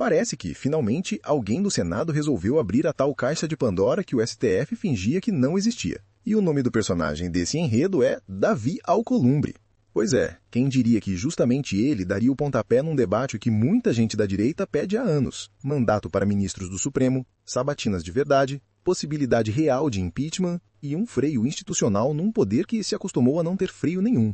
Parece que, finalmente, alguém do Senado resolveu abrir a tal caixa de Pandora que o STF fingia que não existia. E o nome do personagem desse enredo é Davi Alcolumbre. Pois é, quem diria que justamente ele daria o pontapé num debate que muita gente da direita pede há anos. Mandato para ministros do Supremo, sabatinas de verdade, possibilidade real de impeachment e um freio institucional num poder que se acostumou a não ter freio nenhum.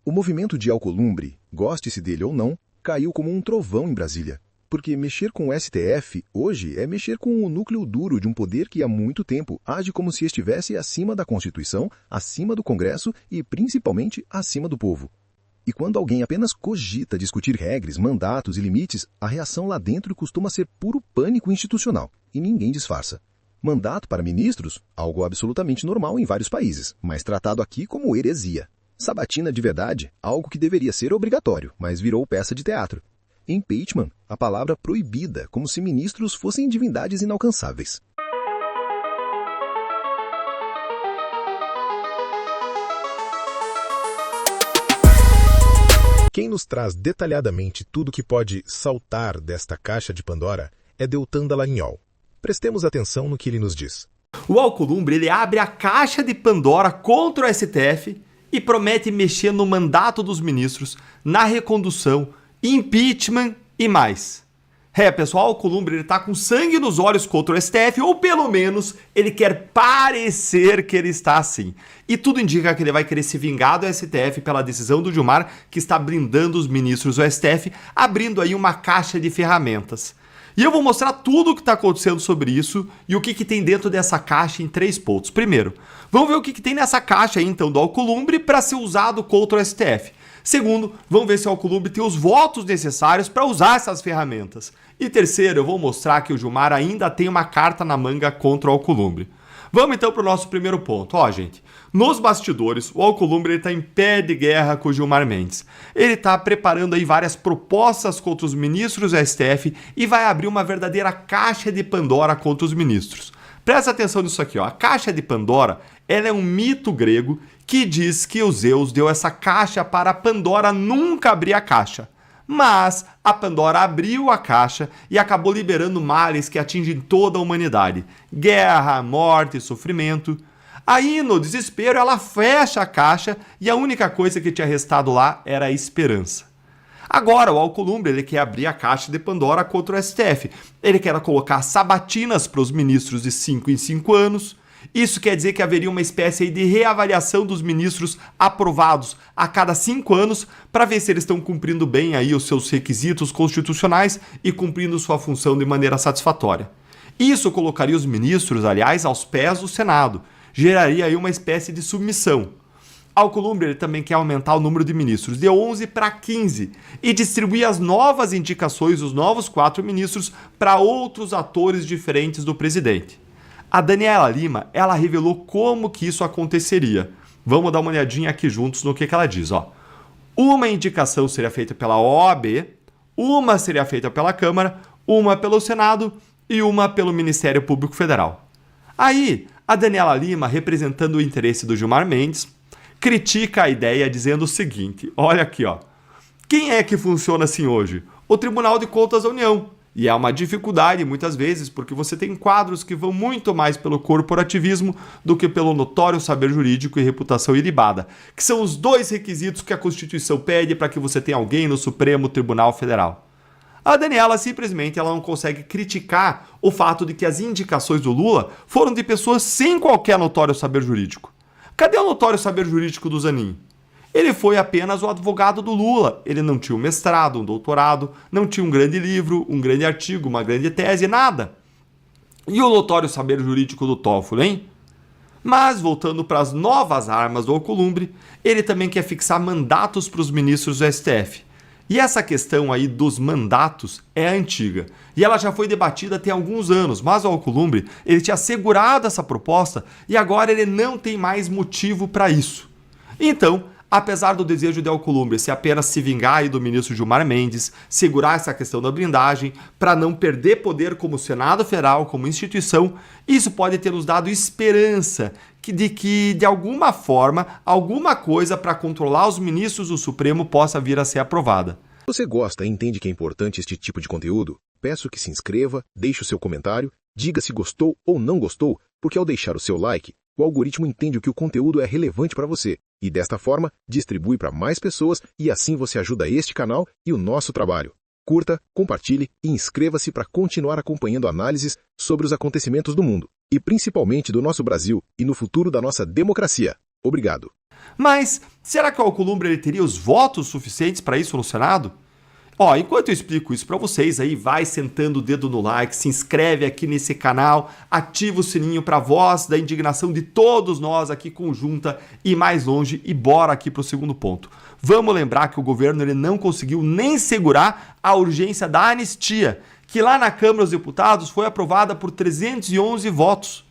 O movimento de Alcolumbre, goste-se dele ou não, caiu como um trovão em Brasília. Porque mexer com o STF, hoje, é mexer com o núcleo duro de um poder que há muito tempo age como se estivesse acima da Constituição, acima do Congresso e, principalmente, acima do povo. E quando alguém apenas cogita discutir regras, mandatos e limites, a reação lá dentro costuma ser puro pânico institucional, e ninguém disfarça. Mandato para ministros? Algo absolutamente normal em vários países, mas tratado aqui como heresia. Sabatina de verdade? Algo que deveria ser obrigatório, mas virou peça de teatro. Impeachment, a palavra proibida, como se ministros fossem divindades inalcançáveis. Quem nos traz detalhadamente tudo que pode saltar desta caixa de Pandora é Deltan Dallagnol. Prestemos atenção no que ele nos diz. O Alcolumbre ele abre a caixa de Pandora contra o STF e promete mexer no mandato dos ministros, na recondução, impeachment e mais. Pessoal, o Alcolumbre ele tá com sangue nos olhos contra o STF, ou pelo menos ele quer parecer que ele está assim. E tudo indica que ele vai querer se vingar do STF pela decisão do Gilmar, que está blindando os ministros do STF, abrindo aí uma caixa de ferramentas. E eu vou mostrar tudo o que está acontecendo sobre isso e o que tem dentro dessa caixa em 3 pontos. Primeiro, vamos ver o que tem nessa caixa aí, então, do Alcolumbre para ser usado contra o STF. Segundo, vamos ver se o Alcolumbre tem os votos necessários para usar essas ferramentas. E terceiro, eu vou mostrar que o Gilmar ainda tem uma carta na manga contra o Alcolumbre. Vamos então para o nosso primeiro ponto. Gente, nos bastidores, o Alcolumbre está em pé de guerra com o Gilmar Mendes. Ele está preparando aí várias propostas contra os ministros do STF e vai abrir uma verdadeira caixa de Pandora contra os ministros. Presta atenção nisso aqui, a caixa de Pandora ela é um mito grego que diz que o Zeus deu essa caixa para a Pandora nunca abrir a caixa. Mas a Pandora abriu a caixa e acabou liberando males que atingem toda a humanidade. Guerra, morte e sofrimento. Aí, no desespero, ela fecha a caixa e a única coisa que tinha restado lá era a esperança. Agora, o Alcolumbre ele quer abrir a caixa de Pandora contra o STF. Ele quer colocar sabatinas para os ministros de 5 em 5 anos. Isso quer dizer que haveria uma espécie de reavaliação dos ministros aprovados a cada 5 anos para ver se eles estão cumprindo bem aí os seus requisitos constitucionais e cumprindo sua função de maneira satisfatória. Isso colocaria os ministros, aliás, aos pés do Senado. Geraria aí uma espécie de submissão. Alcolumbre ele também quer aumentar o número de ministros de 11 para 15 e distribuir as novas indicações, os novos 4 ministros, para outros atores diferentes do presidente. A Daniela Lima, ela revelou como que isso aconteceria. Vamos dar uma olhadinha aqui juntos no que ela diz. Uma indicação seria feita pela OAB, uma seria feita pela Câmara, uma pelo Senado e uma pelo Ministério Público Federal. Aí, a Daniela Lima, representando o interesse do Gilmar Mendes, critica a ideia dizendo o seguinte, olha aqui, quem é que funciona assim hoje? O Tribunal de Contas da União. E é uma dificuldade muitas vezes porque você tem quadros que vão muito mais pelo corporativismo do que pelo notório saber jurídico e reputação ilibada, que são os 2 requisitos que a Constituição pede para que você tenha alguém no Supremo Tribunal Federal. A Daniela simplesmente ela não consegue criticar o fato de que as indicações do Lula foram de pessoas sem qualquer notório saber jurídico. Cadê o notório saber jurídico do Zanin? Ele foi apenas o advogado do Lula. Ele não tinha um mestrado, um doutorado, não tinha um grande livro, um grande artigo, uma grande tese, nada. E o notório saber jurídico do Toffoli, hein? Mas, voltando para as novas armas do Alcolumbre, ele também quer fixar mandatos para os ministros do STF. E essa questão aí dos mandatos é antiga. E ela já foi debatida tem alguns anos, mas o Alcolumbre ele tinha segurado essa proposta e agora ele não tem mais motivo para isso. Então, apesar do desejo de Alcolumbre ser apenas se vingar aí do ministro Gilmar Mendes, segurar essa questão da blindagem, para não perder poder como Senado Federal, como instituição, isso pode ter nos dado esperança de que, de alguma forma, alguma coisa para controlar os ministros do Supremo possa vir a ser aprovada. Você gosta e entende que é importante este tipo de conteúdo? peço que se inscreva, deixe o seu comentário, diga se gostou ou não gostou, porque ao deixar o seu like, o algoritmo entende que o conteúdo é relevante para você e, desta forma, distribui para mais pessoas e assim você ajuda este canal e o nosso trabalho. Curta, compartilhe e inscreva-se para continuar acompanhando análises sobre os acontecimentos do mundo, e principalmente do nosso Brasil e no futuro da nossa democracia. Obrigado. Mas será que o Alcolumbre ele teria os votos suficientes para isso no Senado? Enquanto eu explico isso para vocês, aí vai sentando o dedo no like, se inscreve aqui nesse canal, ativa o sininho para a voz da indignação de todos nós aqui conjunta e mais longe, e bora aqui para o segundo ponto. Vamos lembrar que o governo ele não conseguiu nem segurar a urgência da anistia, que lá na Câmara dos Deputados foi aprovada por 311 votos.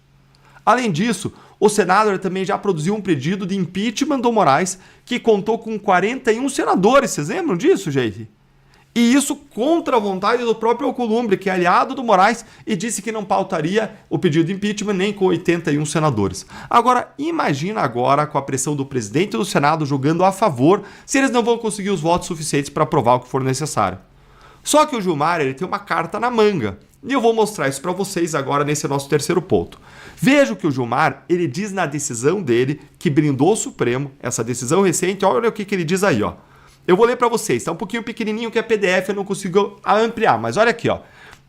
Além disso, o Senado também já produziu um pedido de impeachment do Moraes, que contou com 41 senadores, vocês lembram disso, gente? E isso contra a vontade do próprio Alcolumbre, que é aliado do Moraes, e disse que não pautaria o pedido de impeachment nem com 81 senadores. Agora, imagina agora com a pressão do presidente do Senado jogando a favor, se eles não vão conseguir os votos suficientes para aprovar o que for necessário. Só que o Gilmar ele tem uma carta na manga, e eu vou mostrar isso para vocês agora nesse nosso terceiro ponto. Veja o que o Gilmar ele diz na decisão dele, que brindou o Supremo, essa decisão recente, olha o que ele diz aí, ó. Eu vou ler para vocês, tá um pouquinho pequenininho que é PDF, eu não consigo ampliar, mas olha aqui, ó.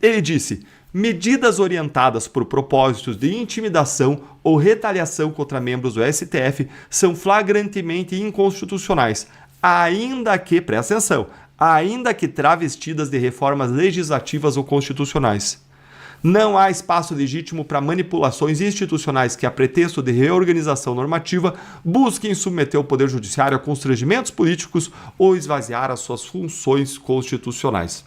Ele disse: medidas orientadas por propósitos de intimidação ou retaliação contra membros do STF são flagrantemente inconstitucionais, ainda que, presta atenção, ainda que travestidas de reformas legislativas ou constitucionais. Não há espaço legítimo para manipulações institucionais que, a pretexto de reorganização normativa, busquem submeter o Poder Judiciário a constrangimentos políticos ou esvaziar as suas funções constitucionais.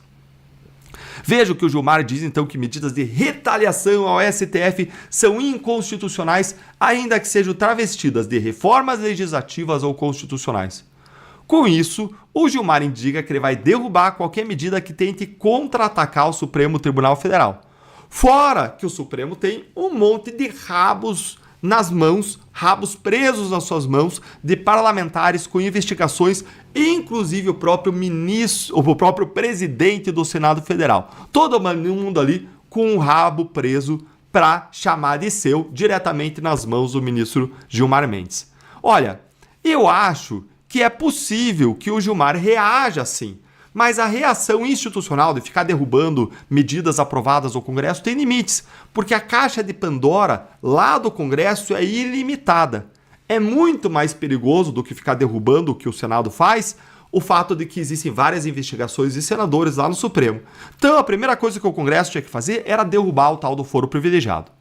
Veja o que o Gilmar diz, então, que medidas de retaliação ao STF são inconstitucionais, ainda que sejam travestidas de reformas legislativas ou constitucionais. Com isso, o Gilmar indica que ele vai derrubar qualquer medida que tente contra-atacar o Supremo Tribunal Federal. Fora que o Supremo tem um monte de rabos nas mãos, rabos presos nas suas mãos, de parlamentares com investigações, inclusive o próprio ministro, o próprio presidente do Senado Federal. Todo mundo ali com um rabo preso para chamar de seu diretamente nas mãos do ministro Gilmar Mendes. Olha, eu acho que é possível que o Gilmar reaja assim. Mas a reação institucional de ficar derrubando medidas aprovadas no Congresso tem limites, porque a caixa de Pandora lá do Congresso é ilimitada. É muito mais perigoso do que ficar derrubando o que o Senado faz, o fato de que existem várias investigações de senadores lá no Supremo. Então a primeira coisa que o Congresso tinha que fazer era derrubar o tal do foro privilegiado.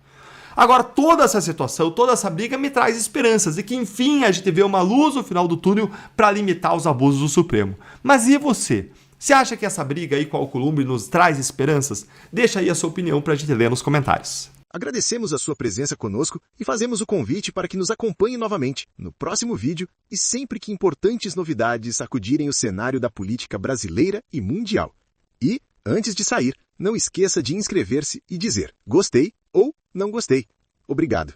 Agora, toda essa situação, toda essa briga me traz esperanças de que, enfim, a gente vê uma luz no final do túnel para limitar os abusos do Supremo. Mas e você? Você acha que essa briga aí com o Alcolumbre nos traz esperanças? Deixa aí a sua opinião para a gente ler nos comentários. Agradecemos a sua presença conosco e fazemos o convite para que nos acompanhe novamente no próximo vídeo e sempre que importantes novidades sacudirem o cenário da política brasileira e mundial. E, antes de sair, não esqueça de inscrever-se e dizer gostei ou não gostei. Obrigado.